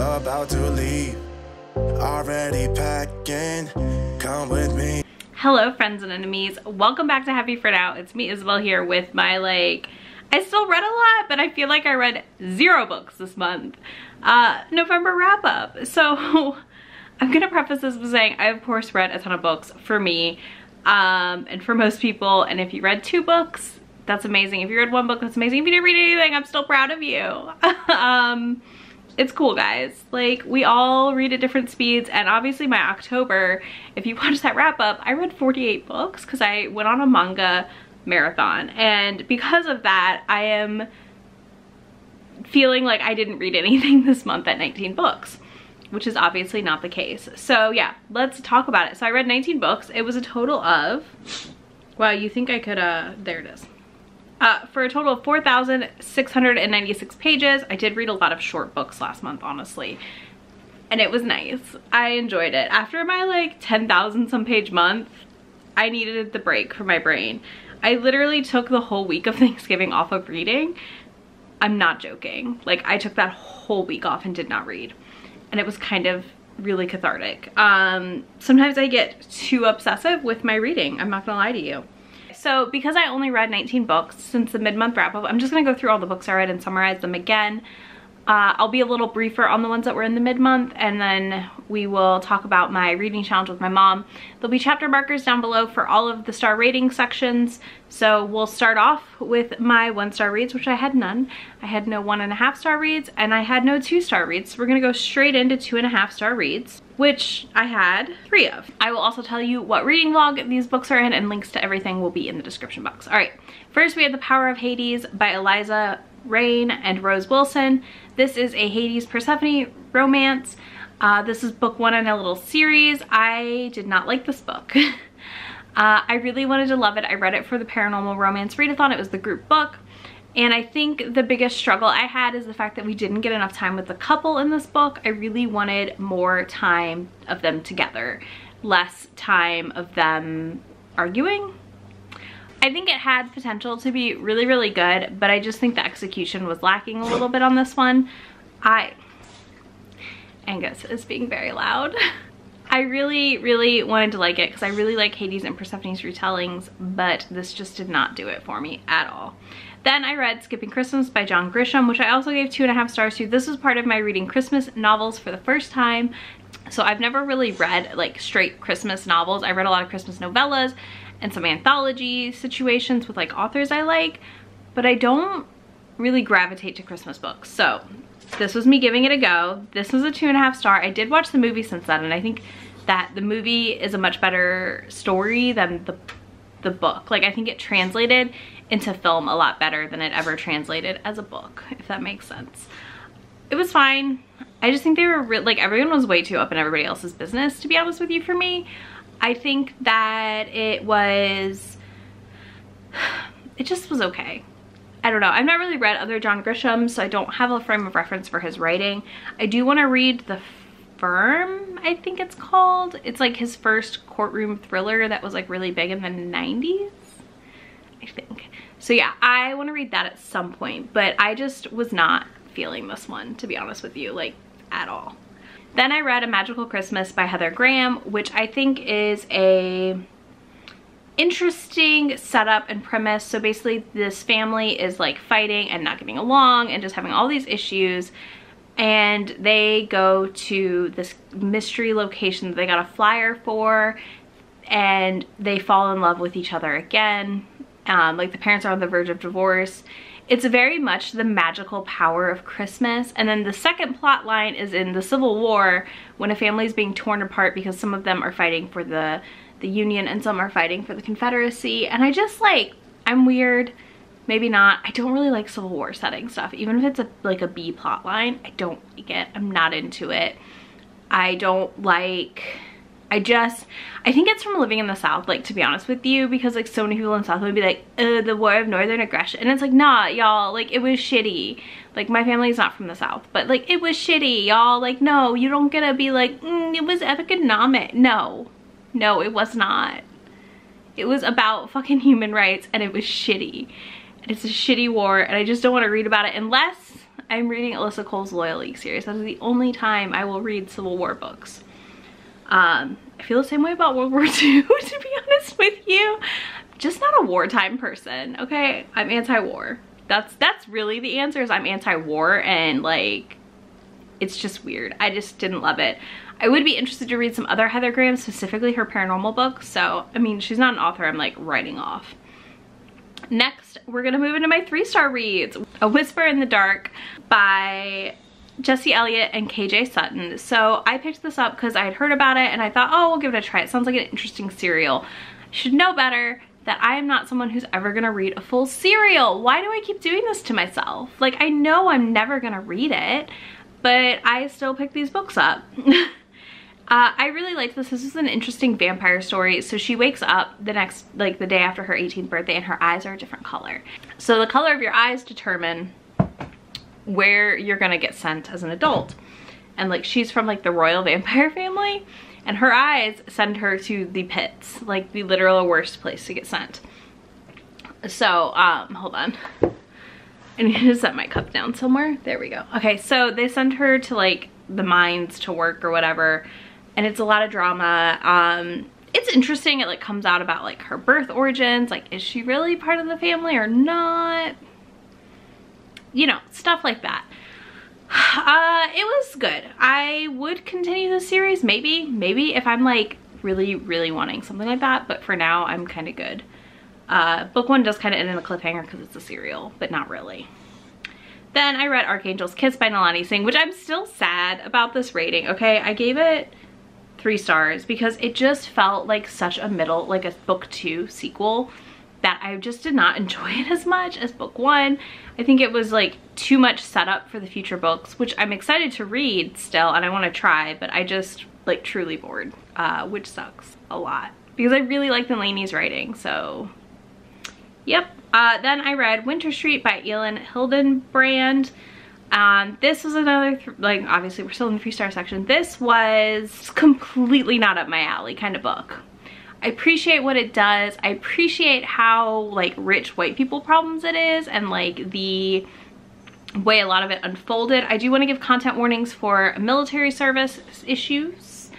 about to leave. Already packing, come with me. Hello friends and enemies, welcome back to Happy for Now. It's me, Isabel, here with my I still read a lot, but I feel like I read 0 books this month. November wrap up. So I'm gonna preface this by saying I of course read a ton of books for me and for most people, and if you read 2 books, that's amazing. If you read 1 book, that's amazing. If you didn't read anything, I'm still proud of you. It's cool, guys. Like, we all read at different speeds, and obviously my October, if you watch that wrap up, I read 48 books because I went on a manga marathon, and because of that I am feeling like I didn't read anything this month at 19 books, which is obviously not the case. So yeah, let's talk about it. So I read 19 books. It was a total of, wow, you think I could, there it is. For a total of 4,696 pages. I did read a lot of short books last month, honestly, and it was nice. I enjoyed it. After my 10,000 some page month, I needed the break for my brain. I literally took the whole week of Thanksgiving off of reading. I'm not joking. I took that whole week off and did not read, and it was kind of really cathartic. Sometimes I get too obsessive with my reading, I'm not gonna lie to you. So because I only read 19 books since the mid-month wrap-up, I'm just gonna go through all the books I read and summarize them again. I'll be a little briefer on the ones that were in the mid-month, and then we will talk about my reading challenge with my mom. There'll be chapter markers down below for all of the star rating sections. So we'll start off with my 1-star reads, which I had none. I had no 1.5-star reads, and I had no 2-star reads. So we're gonna go straight into 2.5-star reads, which I had 3 of. I will also tell you what reading vlog these books are in, and links to everything will be in the description box. All right, first we have The Power of Hades by Eliza Rain and Rose Wilson. This is a Hades Persephone romance. This is book 1 in a little series. I did not like this book. I really wanted to love it. I read it for the Paranormal Romance Readathon. It was the group book. And I think the biggest struggle I had is the fact that we didn't get enough time with the couple in this book. I really wanted more time of them together, less time of them arguing. I think it had potential to be really, really good, but I just think the execution was lacking a little bit on this one. Angus is being very loud. I really, really wanted to like it because I really like Hades and Persephone's retellings, but this just did not do it for me at all. Then I read Skipping Christmas by John Grisham, which I also gave 2.5 stars to. This was part of my reading Christmas novels for the first time. So I've never really read straight Christmas novels. I read a lot of Christmas novellas and some anthology situations with authors I like, but I don't really gravitate to Christmas books. So this was me giving it a go. This was a 2.5 star. I did watch the movie since then, and I think that the movie is a much better story than the book. I think it translated into film a lot better than it ever translated as a book, if that makes sense. It was fine. I just think they were everyone was way too up in everybody else's business, to be honest with you, for me. I think that it just was okay. I don't know. I've not really read other John Grisham, so I don't have a frame of reference for his writing. I do want to read The Firm, I think it's called. It's his first courtroom thriller that was really big in the 90s, I think. So yeah, I want to read that at some point, but I just was not feeling this one, to be honest with you, at all. Then I read A Magical Christmas by Heather Graham, which I think is a interesting setup and premise. So basically this family is fighting and not getting along and just having all these issues, and they go to this mystery location that they got a flyer for, and they fall in love with each other again. The parents are on the verge of divorce. It's very much the magical power of Christmas. And then the second plot line is in the Civil War, when a family is being torn apart because some of them are fighting for the Union and some are fighting for the Confederacy. And I just I'm weird, maybe not. I don't really like Civil War setting stuff. Even if it's a B plot line, I don't like it. I'm not into it. I don't like... I think it's from living in the South, to be honest with you, because so many people in the South would be the War of Northern Aggression, and it's nah, y'all, it was shitty. My family's not from the South, but it was shitty, y'all. No, you don't get to be it was economic. No, it was not. It was about fucking human rights, and it was shitty. And it's a shitty war, and I just don't want to read about it unless I'm reading Alyssa Cole's Loyal series. That is the only time I will read Civil War books. I feel the same way about World War II, to be honest with you. Just not a wartime person, okay? I'm anti-war. That's really the answer, is I'm anti-war, and like, it's just weird. I just didn't love it. I would be interested to read some other Heather Graham, specifically her paranormal books. So, I mean, she's not an author I'm like writing off. Next, we're gonna move into my 3-star reads. A Whisper in the Dark by Jesse Elliott and KJ Sutton. So I picked this up because I had heard about it and I thought, oh, we'll give it a try. It sounds like an interesting serial. Should know better that I am not someone who's ever gonna read a full serial. Why do I keep doing this to myself? Like, I know I'm never gonna read it, but I still pick these books up. I really liked this. This is an interesting vampire story. So she wakes up the day after her 18th birthday, and her eyes are a different color. So the color of your eyes determine where you're gonna get sent as an adult. And like, she's from like the royal vampire family, and her eyes send her to the pits, like the literal worst place to get sent. So, hold on. I need to set my cup down somewhere. There we go. Okay, so they send her to like the mines to work or whatever, and it's a lot of drama. It's interesting. It like comes out about like her birth origins. Like, is she really part of the family or not? You know, stuff like that. It was good. I would continue the series, maybe if I'm like really wanting something like that, but for now I'm kind of good. Book 1 does kind of end in a cliffhanger because it's a serial, but not really. Then I read Archangel's Kiss by Nalani Singh, which I'm still sad about this rating, okay? I gave it 3 stars because it just felt like such a like a book 2 sequel that I just did not enjoy it as much as book 1. I think it was like too much setup for the future books, which I'm excited to read still and I want to try, but I just like truly bored, which sucks a lot because I really like Nalani's writing, so yep. Then I read Winter Street by Elin Hildenbrand. This was another, like, obviously we're still in the 3-star section. This was completely not up my alley kind of book. I appreciate what it does. I appreciate how like rich white people problems it is and like the way a lot of it unfolded. I do want to give content warnings for military service issues,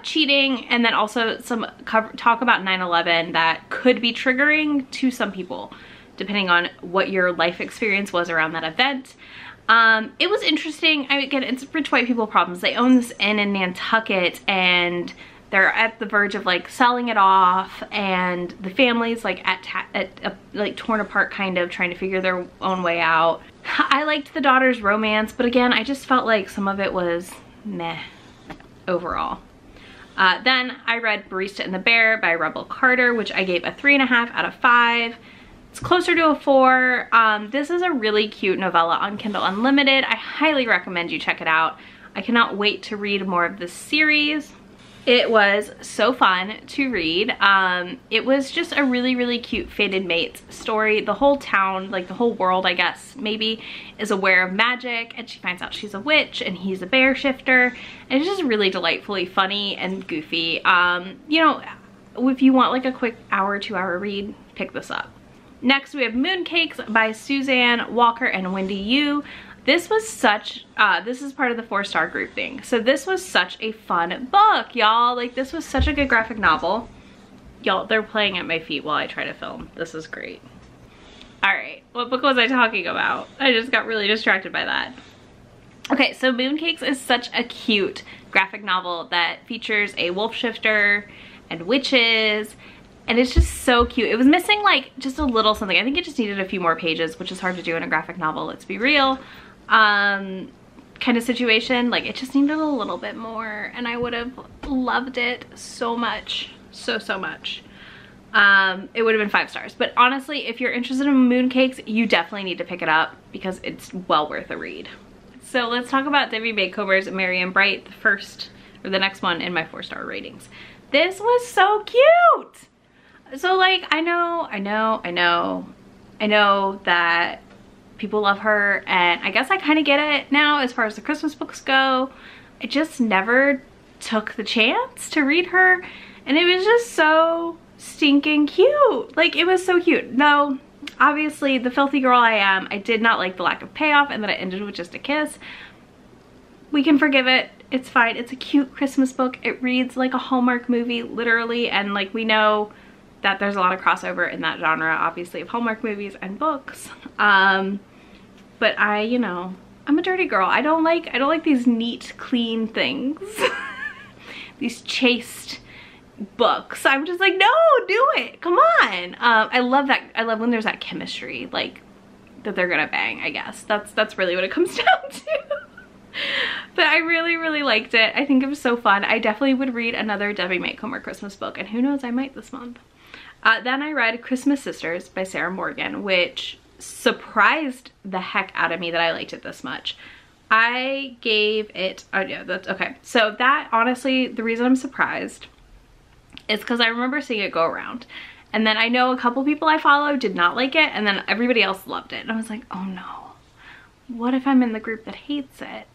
cheating, and then also some talk about 9/11 that could be triggering to some people depending on what your life experience was around that event. It was interesting. Again, it's rich white people problems. They own this inn in Nantucket and they're at the verge of like selling it off, and the family's like like torn apart, kind of trying to figure their own way out. I liked the daughter's romance, but again, I just felt like some of it was meh overall. Then I read Barista and the Bear by Rebel Carter, which I gave a 3.5 out of 5. It's closer to a 4. This is a really cute novella on Kindle Unlimited. I highly recommend you check it out. I cannot wait to read more of this series. It was so fun to read. It was just a really cute fated mates story. The whole town, like the whole world, I guess, maybe, is aware of magic, and she finds out she's a witch and he's a bear shifter. And it's just really delightfully funny and goofy. You know, if you want like a quick 2-hour read, pick this up. Next, we have Mooncakes by Suzanne Walker and Wendy Yu. This was such, this is part of the 4-star group thing. So this was such a fun book, y'all. Like, this was such a good graphic novel. Y'all, they're playing at my feet while I try to film. This is great. All right, what book was I talking about? I just got really distracted by that. Okay, so Mooncakes is such a cute graphic novel that features a wolf shifter and witches. And it's just so cute. It was missing like just a little something. I think it just needed a few more pages, which is hard to do in a graphic novel, let's be real. Kind of situation. Like, it just needed a little bit more, and I would have loved it so much. So much. It would have been 5 stars. But honestly, if you're interested in Mooncakes, you definitely need to pick it up because it's well worth a read. So let's talk about Debbie Bacover's Merry and Bright, the next one in my 4-star ratings. This was so cute. So like, I know that people love her, and I guess I kind of get it now as far as the Christmas books go. I just never took the chance to read her, and it was just so stinking cute. Like, it was so cute. No, Obviously, the filthy girl I am, I did not like the lack of payoff and that it ended with just a kiss. We can forgive it. It's fine. It's a cute Christmas book. It reads like a Hallmark movie, literally, and like we know that there's a lot of crossover in that genre, obviously, of Hallmark movies and books. But you know, I'm a dirty girl. I don't like these neat, clean things. These chaste books. I'm just like, no, do it. Come on. I love that. I love when there's that chemistry, like that they're gonna bang, I guess. That's really what it comes down to. But I really, really liked it. I think it was so fun. I definitely would read another Debbie Macomber Christmas book, and who knows, I might this month. Then I read Christmas Sisters by Sarah Morgan, which surprised the heck out of me that I liked it this much. I gave it, oh yeah, that's okay. So that, honestly, the reason I'm surprised is because I remember seeing it go around. And then I know a couple people I follow did not like it, and then everybody else loved it. And I was like, oh no, what if I'm in the group that hates it?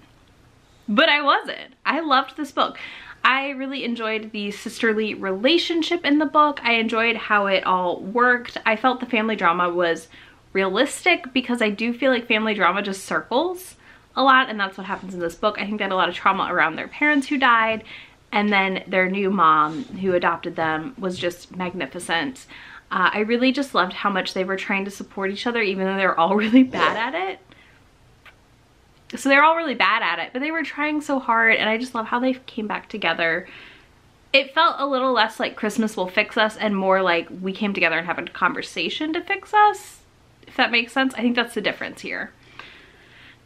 But I wasn't. I loved this book. I really enjoyed the sisterly relationship in the book. I enjoyed how it all worked. I felt the family drama was realistic because I do feel like family drama just circles a lot, and that's what happens in this book. I think they had a lot of trauma around their parents who died, and then their new mom who adopted them was just magnificent. I really just loved how much they were trying to support each other, even though they were all really bad at it. So they're all really bad at it, but they were trying so hard, and I just love how they came back together. It felt a little less like Christmas will fix us and more like we came together and had a conversation to fix us, if that makes sense. I think that's the difference here.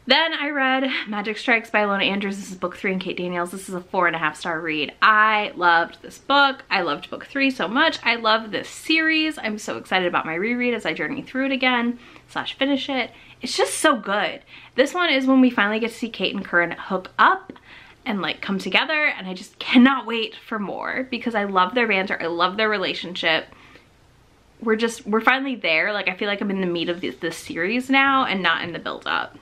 Then I read Magic Strikes by Ilona Andrews. This is book 3 and Kate Daniels. This is a 4.5-star read. I loved this book. I loved book 3 so much. I love this series. I'm so excited about my reread as I journey through it again / finish it. It's just so good. This one is when we finally get to see Kate and Curran hook up and like come together, and I just cannot wait for more because I love their banter. I love their relationship. We're finally there. Like, I feel like I'm in the meat of this series now and not in the build up.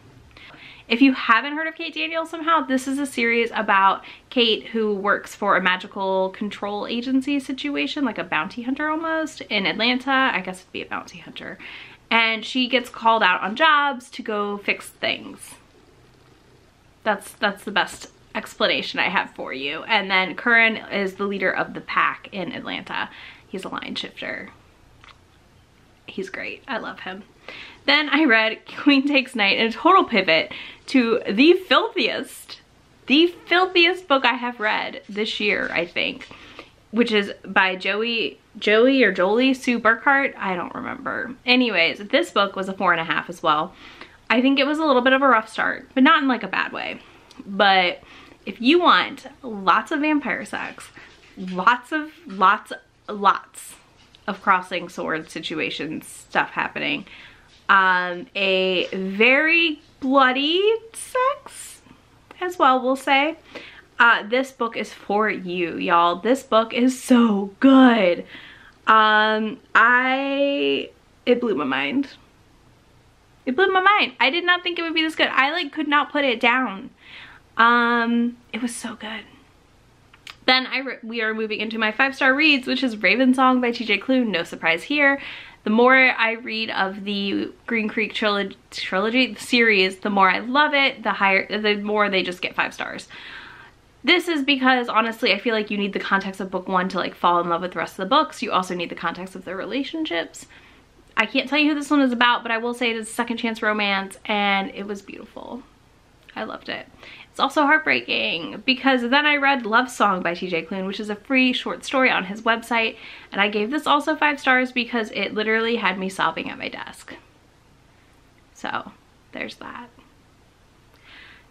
If you haven't heard of Kate Daniels somehow, this is a series about Kate who works for a magical control agency situation, like a bounty hunter almost, in Atlanta. I guess it'd be a bounty hunter. And she gets called out on jobs to go fix things. That's the best explanation I have for you. And then Curran is the leader of the pack in Atlanta. He's a line shifter. He's great. I love him. Then I read Queen Takes Night, in a total pivot to the filthiest book I have read this year, I think, which is by Joey Sue Burkhart. I don't remember. Anyways, this book was a 4.5 as well. I think it was a little bit of a rough start, but not in like a bad way. But if you want lots of vampire sex, lots of crossing sword situations stuff happening, a very bloody sex as well, we'll say, this book is for you, y'all. This book is so good. It blew my mind. It blew my mind. I did not think it would be this good. I like could not put it down. It was so good. Then we are moving into my 5-star reads, which is Raven Song by TJ Klune. No surprise here. The more I read of the Green Creek trilogy series, the more I love it, the more they just get 5 stars. This is because, honestly, I feel like you need the context of book 1 to like fall in love with the rest of the books. You also need the context of their relationships. I can't tell you who this one is about, but I will say it is a second chance romance, and it was beautiful. I loved it. It's also heartbreaking because then I read Love Song by TJ Klune, which is a free short story on his website, and I gave this also 5 stars because it literally had me sobbing at my desk. So there's that.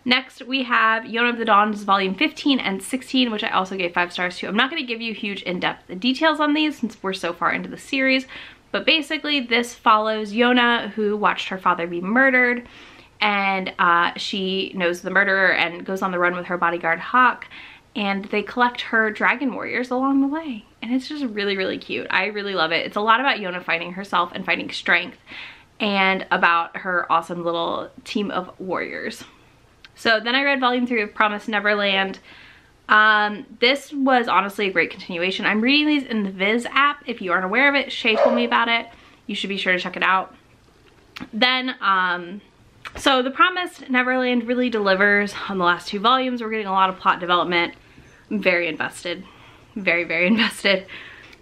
Next we have Yona of the Dawns volume 15 and 16, which I also gave 5 stars to. I'm not going to give you huge in-depth details on these since we're so far into the series, but basically this follows Yona, who watched her father be murdered, and she knows the murderer and goes on the run with her bodyguard Hawk, and they collect her dragon warriors along the way, and it's just really, really cute. I really love it. It's a lot about Yona finding herself and finding strength, and about her awesome little team of warriors. So then I read volume 3 of Promised Neverland. This was honestly a great continuation. I'm reading these in the Viz app. If you aren't aware of it, Shay told me about it. You should be sure to check it out. Then, so The Promised Neverland really delivers on the last 2 volumes. We're getting a lot of plot development. I'm very invested. Very, very invested.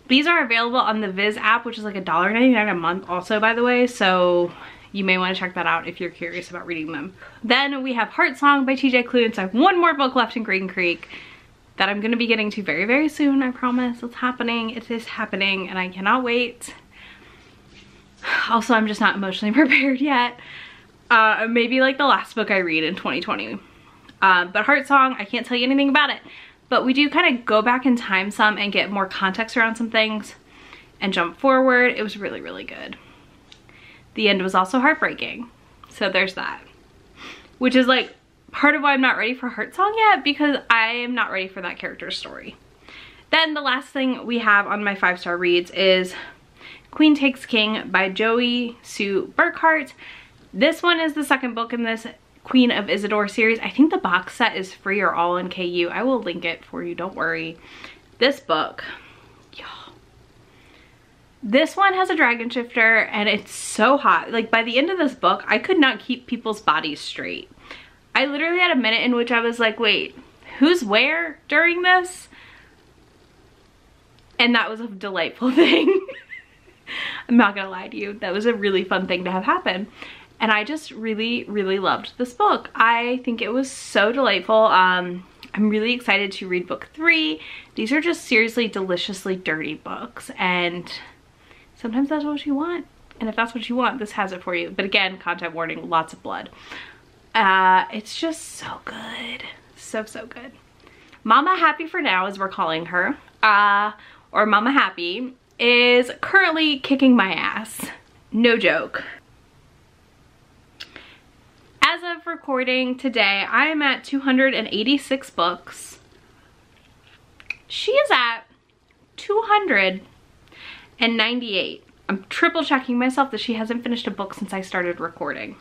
These are available on the Viz app, which is like $1.99 a month also, by the way. So you may want to check that out if you're curious about reading them. Then we have Heart Song by TJ Klune. So I have 1 more book left in Green Creek that I'm going to be getting to very, very soon. I promise. It's happening. It is happening and I cannot wait. Also, I'm just not emotionally prepared yet. Maybe like the last book I read in 2020. But Heart Song, I can't tell you anything about it. But we do kind of go back in time some and get more context around some things and jump forward. It was really, really good. The end was also heartbreaking. So there's that. Which is like part of why I'm not ready for Heart Song yet, because I am not ready for that character's story. Then the last thing we have on my 5-star reads is Queen Takes King by Joey Sue Burkhart. This one is the 2nd book in this Queen of Isidore series. I think the box set is free or all in KU. I will link it for you, don't worry. This book, y'all. This one has a dragon shifter and it's so hot. Like by the end of this book, I could not keep people's bodies straight. I literally had a minute in which I was like, wait, who's where during this? And that was a delightful thing. I'm not gonna lie to you. That was a really fun thing to have happen. And I just really, really loved this book. I think it was so delightful. I'm really excited to read book 3. These are just seriously deliciously dirty books. And sometimes that's what you want. And if that's what you want, this has it for you. But again, content warning, lots of blood. It's just so good. So, so good. Mama Happy for now, as we're calling her, or Mama Happy, is currently kicking my ass. No joke. As of recording today, I am at 286 books. She is at 298. I'm triple checking myself that she hasn't finished a book since I started recording.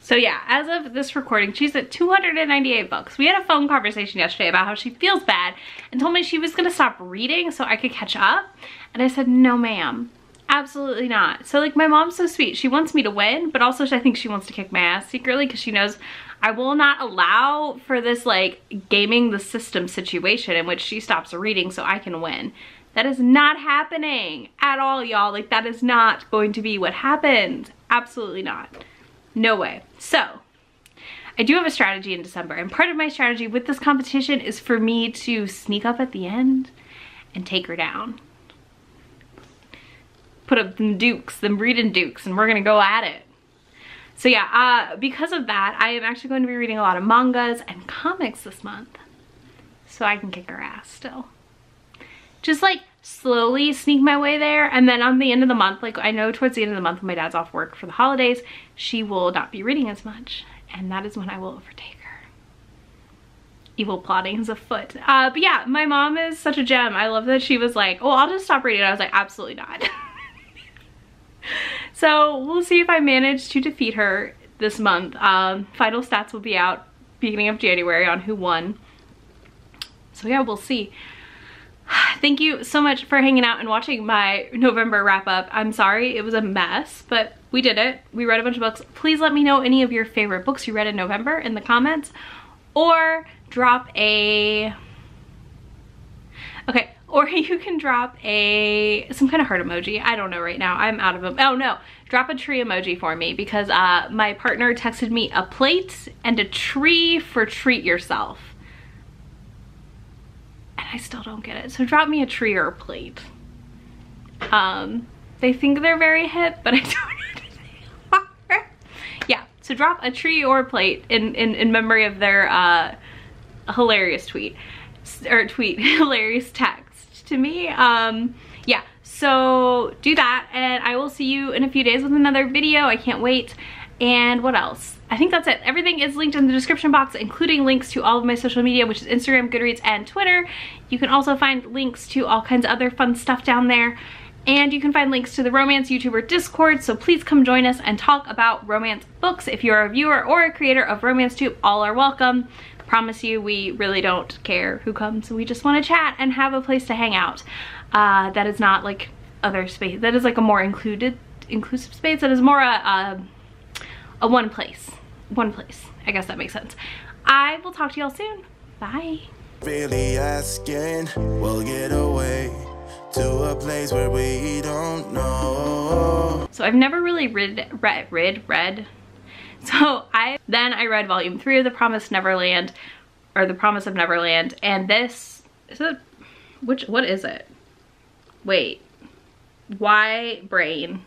So yeah, as of this recording, she's at 298 books. We had a phone conversation yesterday about how she feels bad and told me she was gonna stop reading so I could catch up. And I said, no ma'am. Absolutely not. So like my mom's so sweet. She wants me to win, but also I think she wants to kick my ass secretly because she knows I will not allow for this like gaming the system situation in which she stops reading so I can win. That is not happening at all, y'all. Like that is not going to be what happens. Absolutely not. No way. So I do have a strategy in December, and part of my strategy with this competition is for me to sneak up at the end and take her down. Put up them dukes, them reading dukes, and we're gonna go at it. So yeah, because of that, I am actually going to be reading a lot of mangas and comics this month. So I can kick her ass still. Just like slowly sneak my way there, and then on the end of the month, like I know towards the end of the month when my dad's off work for the holidays, she will not be reading as much, and that is when I will overtake her. Evil plotting is afoot. But yeah, my mom is such a gem. I love that she was like, oh, I'll just stop reading. I was like, absolutely not. So we'll see if I manage to defeat her this month. Final stats will be out beginning of January on who won. So yeah, we'll see. Thank you so much for hanging out and watching my November wrap up. I'm sorry it was a mess, but we did it. We read a bunch of books. Please let me know any of your favorite books you read in November in the comments, or drop a, okay, or you can drop some kind of heart emoji. I don't know right now. I'm out of them. Oh no, drop a tree emoji for me because my partner texted me a plate and a tree for treat yourself. And I still don't get it. So drop me a tree or a plate. They think they're very hip, but I don't know what they are. Yeah, so drop a tree or a plate in memory of their hilarious tweet. Or hilarious text to me. Yeah, so do that, and I will see you in a few days with another video. I can't wait. And what else? I think that's it. Everything is linked in the description box, including links to all of my social media, which is Instagram, Goodreads, and Twitter. You can also find links to all kinds of other fun stuff down there. And you can find links to the Romance YouTuber Discord, so please come join us and talk about romance books. If you're a viewer or a creator of RomanceTube, all are welcome. Promise you, we really don't care who comes. We just want to chat and have a place to hang out. That is not like other space. That is like a more inclusive inclusive space. It is more a one place. I guess that makes sense. I will talk to y'all soon. Bye. Really asking, we'll get away to a place where we don't know. So I've never really read. So I read volume 3 of The Promised Neverland, or The Promise of Neverland, and this is it. What is it? Wait, why brain?